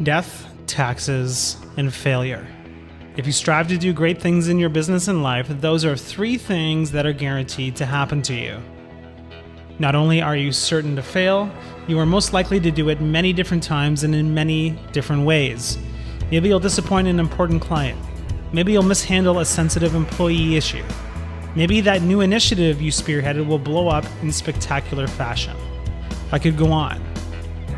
death, taxes, and failure. If you strive to do great things in your business and life, those are 3 things that are guaranteed to happen to you. Not only are you certain to fail, you are most likely to do it many different times and in many different ways. Maybe you'll disappoint an important client. Maybe you'll mishandle a sensitive employee issue. Maybe that new initiative you spearheaded will blow up in spectacular fashion. I could go on.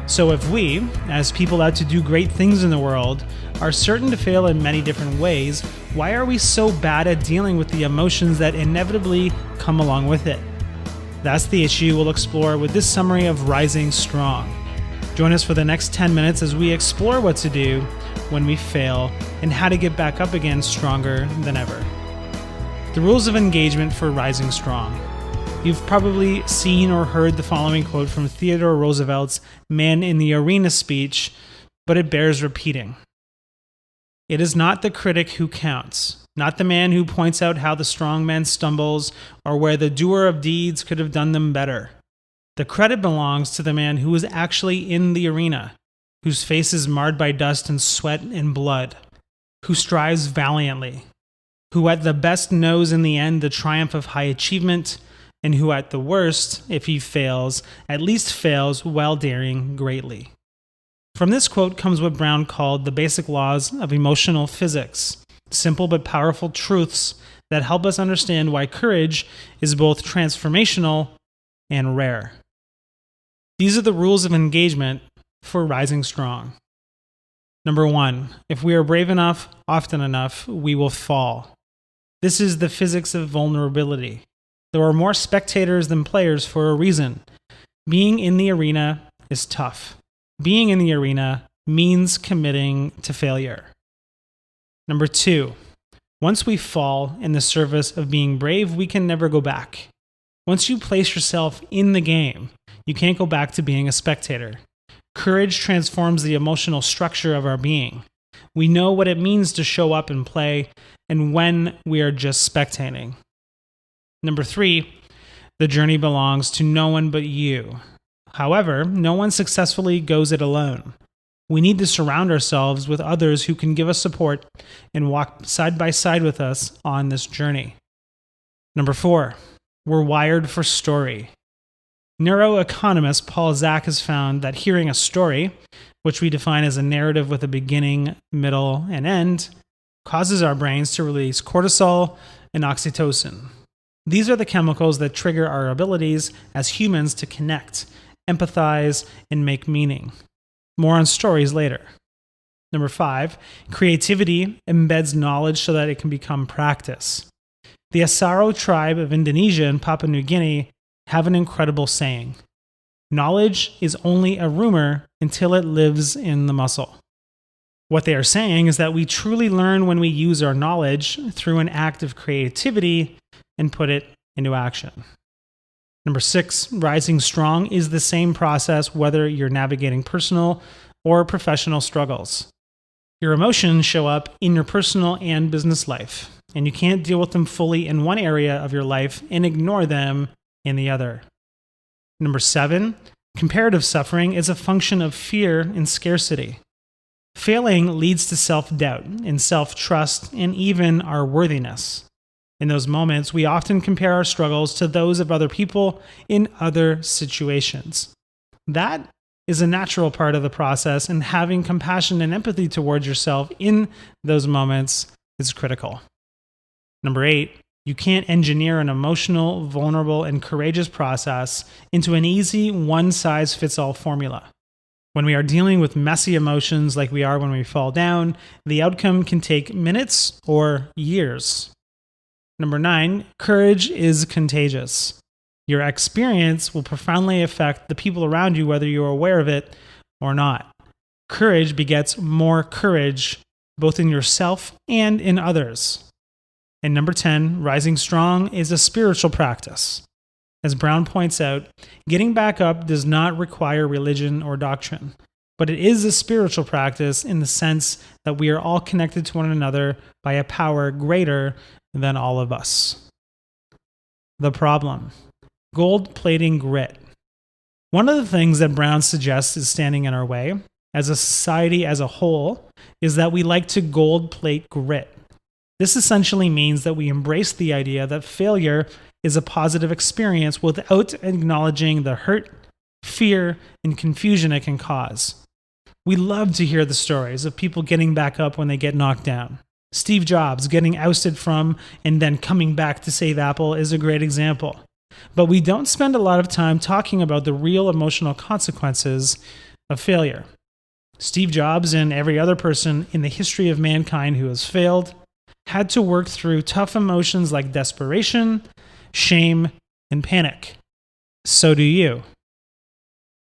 So if we, as people out to do great things in the world, are certain to fail in many different ways, why are we so bad at dealing with the emotions that inevitably come along with it? That's the issue we'll explore with this summary of Rising Strong. Join us for the next 10 minutes as we explore what to do when we fail and how to get back up again stronger than ever. The rules of engagement for Rising Strong. You've probably seen or heard the following quote from Theodore Roosevelt's Man in the Arena speech, but it bears repeating. It is not the critic who counts, not the man who points out how the strong man stumbles or where the doer of deeds could have done them better. The credit belongs to the man who is actually in the arena, whose face is marred by dust and sweat and blood, who strives valiantly, who at the best knows in the end the triumph of high achievement, and who at the worst, if he fails, at least fails while daring greatly. From this quote comes what Brown called the basic laws of emotional physics, simple but powerful truths that help us understand why courage is both transformational and rare. These are the rules of engagement for Rising Strong. Number 1, if we are brave enough, often enough, we will fall. This is the physics of vulnerability. There are more spectators than players for a reason. Being in the arena is tough. Being in the arena means committing to failure. Number 2, once we fall in the service of being brave, we can never go back. Once you place yourself in the game, you can't go back to being a spectator. Courage transforms the emotional structure of our being. We know what it means to show up and play, and when we are just spectating. Number 3, the journey belongs to no one but you. However, no one successfully goes it alone. We need to surround ourselves with others who can give us support and walk side by side with us on this journey. Number 4, we're wired for story. Neuroeconomist Paul Zak has found that hearing a story, which we define as a narrative with a beginning, middle, and end, causes our brains to release cortisol and oxytocin. These are the chemicals that trigger our abilities as humans to connect, empathize, and make meaning. More on stories later. Number 5, creativity embeds knowledge so that it can become practice. The Asaro tribe of Indonesia and Papua New Guinea have an incredible saying. Knowledge is only a rumor until it lives in the muscle. What they are saying is that we truly learn when we use our knowledge through an act of creativity and put it into action. Number 6, rising strong is the same process whether you're navigating personal or professional struggles. Your emotions show up in your personal and business life, and you can't deal with them fully in one area of your life and ignore them in the other. Number 7, comparative suffering is a function of fear and scarcity. Failing leads to self-doubt and self-trust and even our worthiness. In those moments, we often compare our struggles to those of other people in other situations. That is a natural part of the process, and having compassion and empathy towards yourself in those moments is critical. Number 8, you can't engineer an emotional, vulnerable, and courageous process into an easy one-size-fits-all formula. When we are dealing with messy emotions like we are when we fall down, the outcome can take minutes or years. Number 9, courage is contagious. Your experience will profoundly affect the people around you whether you're aware of it or not. Courage begets more courage, both in yourself and in others. And number 10, rising strong is a spiritual practice. As Brown points out, getting back up does not require religion or doctrine, but it is a spiritual practice in the sense that we are all connected to one another by a power greater than all of us. The problem: gold plating grit. One of the things that Brown suggests is standing in our way, as a society as a whole is that we like to gold plate grit. This essentially means that we embrace the idea that failure is a positive experience without acknowledging the hurt, fear, and confusion it can cause. We love to hear the stories of people getting back up when they get knocked down. Steve Jobs getting ousted from and then coming back to save Apple is a great example. But we don't spend a lot of time talking about the real emotional consequences of failure. Steve Jobs and every other person in the history of mankind who has failed had to work through tough emotions like desperation, shame, and panic. So do you.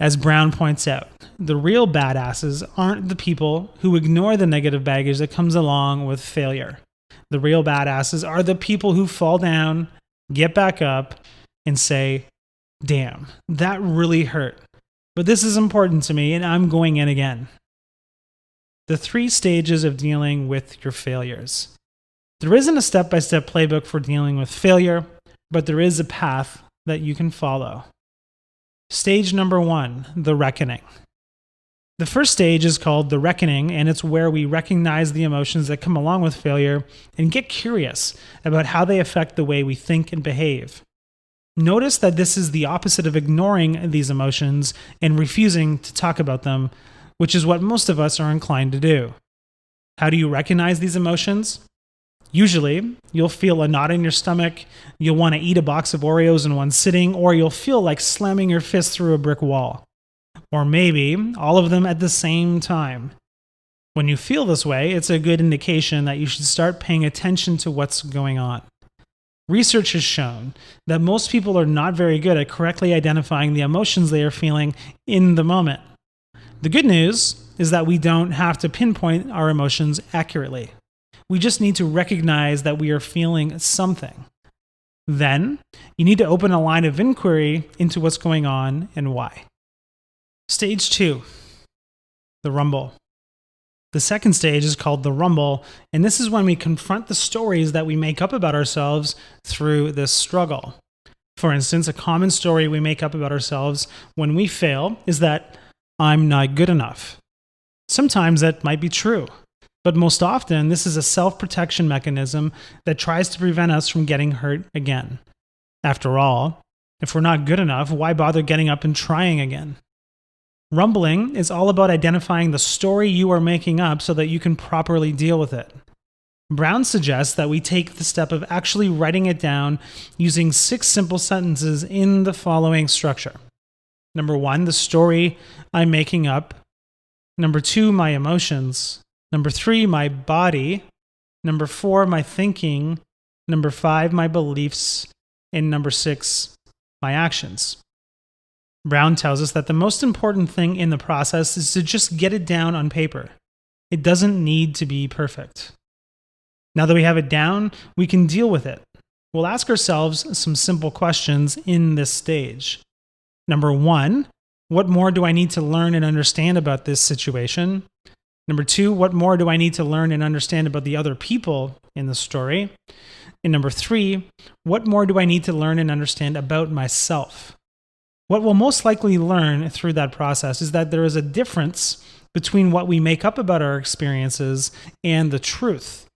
As Brown points out, the real badasses aren't the people who ignore the negative baggage that comes along with failure. The real badasses are the people who fall down, get back up, and say, damn, that really hurt. But this is important to me, and I'm going in again. The 3 stages of dealing with your failures. There isn't a step-by-step playbook for dealing with failure, but there is a path that you can follow. Stage number 1, the reckoning. The first stage is called the reckoning, and it's where we recognize the emotions that come along with failure and get curious about how they affect the way we think and behave. Notice that this is the opposite of ignoring these emotions and refusing to talk about them, which is what most of us are inclined to do. How do you recognize these emotions? Usually, you'll feel a knot in your stomach, you'll want to eat a box of Oreos in one sitting, or you'll feel like slamming your fist through a brick wall. Or maybe all of them at the same time. When you feel this way, it's a good indication that you should start paying attention to what's going on. Research has shown that most people are not very good at correctly identifying the emotions they are feeling in the moment. The good news is that we don't have to pinpoint our emotions accurately. We just need to recognize that we are feeling something. Then, you need to open a line of inquiry into what's going on and why. Stage 2, the rumble. The second stage is called the rumble, and this is when we confront the stories that we make up about ourselves through this struggle. For instance, a common story we make up about ourselves when we fail is that I'm not good enough. Sometimes that might be true. But most often, this is a self-protection mechanism that tries to prevent us from getting hurt again. After all, if we're not good enough, why bother getting up and trying again? Rumbling is all about identifying the story you are making up so that you can properly deal with it. Brown suggests that we take the step of actually writing it down using 6 simple sentences in the following structure. Number 1, the story I'm making up. Number 2, my emotions. Number 3, my body. Number 4, my thinking. Number 5, my beliefs. And number 6, my actions. Brown tells us that the most important thing in the process is to just get it down on paper. It doesn't need to be perfect. Now that we have it down, we can deal with it. We'll ask ourselves some simple questions in this stage. Number 1, what more do I need to learn and understand about this situation? Number 2, what more do I need to learn and understand about the other people in the story? And number 3, what more do I need to learn and understand about myself? What we'll most likely learn through that process is that there is a difference between what we make up about our experiences and the truth.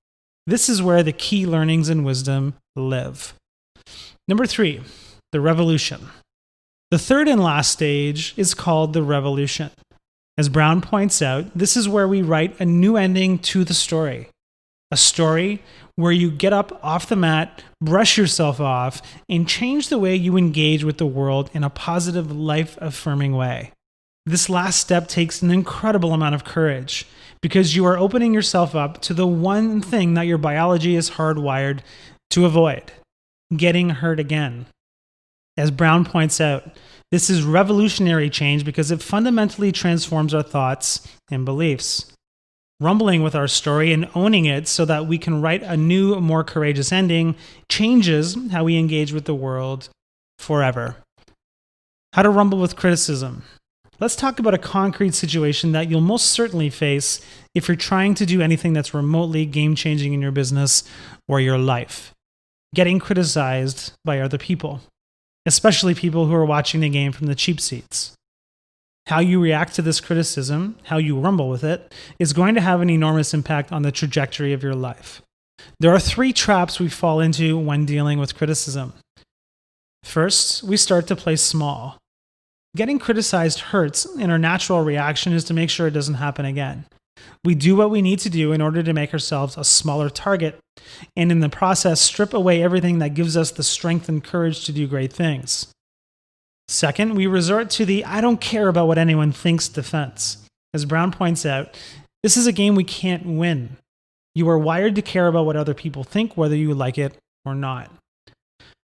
This is where the key learnings and wisdom live. Number 3, the revolution. The third and last stage is called the revolution. As Brown points out, this is where we write a new ending to the story. A story where you get up off the mat, brush yourself off, and change the way you engage with the world in a positive, life-affirming way. This last step takes an incredible amount of courage because you are opening yourself up to the one thing that your biology is hardwired to avoid: getting hurt again. As Brown points out, this is revolutionary change because it fundamentally transforms our thoughts and beliefs. Rumbling with our story and owning it so that we can write a new, more courageous ending changes how we engage with the world forever. How to rumble with criticism. Let's talk about a concrete situation that you'll most certainly face if you're trying to do anything that's remotely game-changing in your business or your life. Getting criticized by other people, especially people who are watching the game from the cheap seats. How you react to this criticism, how you rumble with it, is going to have an enormous impact on the trajectory of your life. There are 3 traps we fall into when dealing with criticism. First, we start to play small. Getting criticized hurts, and our natural reaction is to make sure it doesn't happen again. We do what we need to do in order to make ourselves a smaller target, and in the process, strip away everything that gives us the strength and courage to do great things. Second, we resort to the "I don't care about what anyone thinks" defense. As Brown points out, this is a game we can't win. You are wired to care about what other people think, whether you like it or not.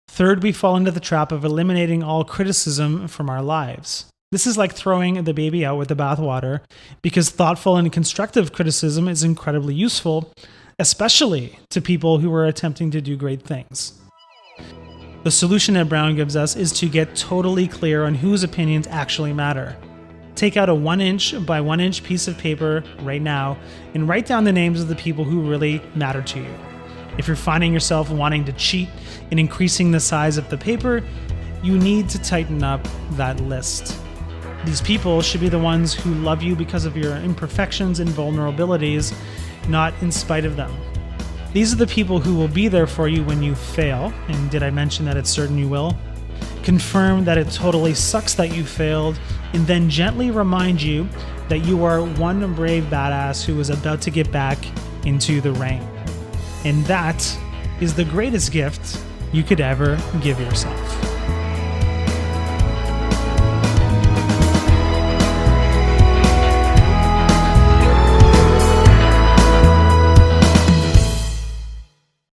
Third, we fall into the trap of eliminating all criticism from our lives. This is like throwing the baby out with the bathwater, because thoughtful and constructive criticism is incredibly useful, especially to people who are attempting to do great things. The solution that Brown gives us is to get totally clear on whose opinions actually matter. Take out a 1-inch by 1-inch piece of paper right now and write down the names of the people who really matter to you. If you're finding yourself wanting to cheat in increasing the size of the paper, you need to tighten up that list. These people should be the ones who love you because of your imperfections and vulnerabilities, not in spite of them. These are the people who will be there for you when you fail, and did I mention that it's certain you will? Confirm that it totally sucks that you failed, and then gently remind you that you are one brave badass who is about to get back into the ring. And that is the greatest gift you could ever give yourself.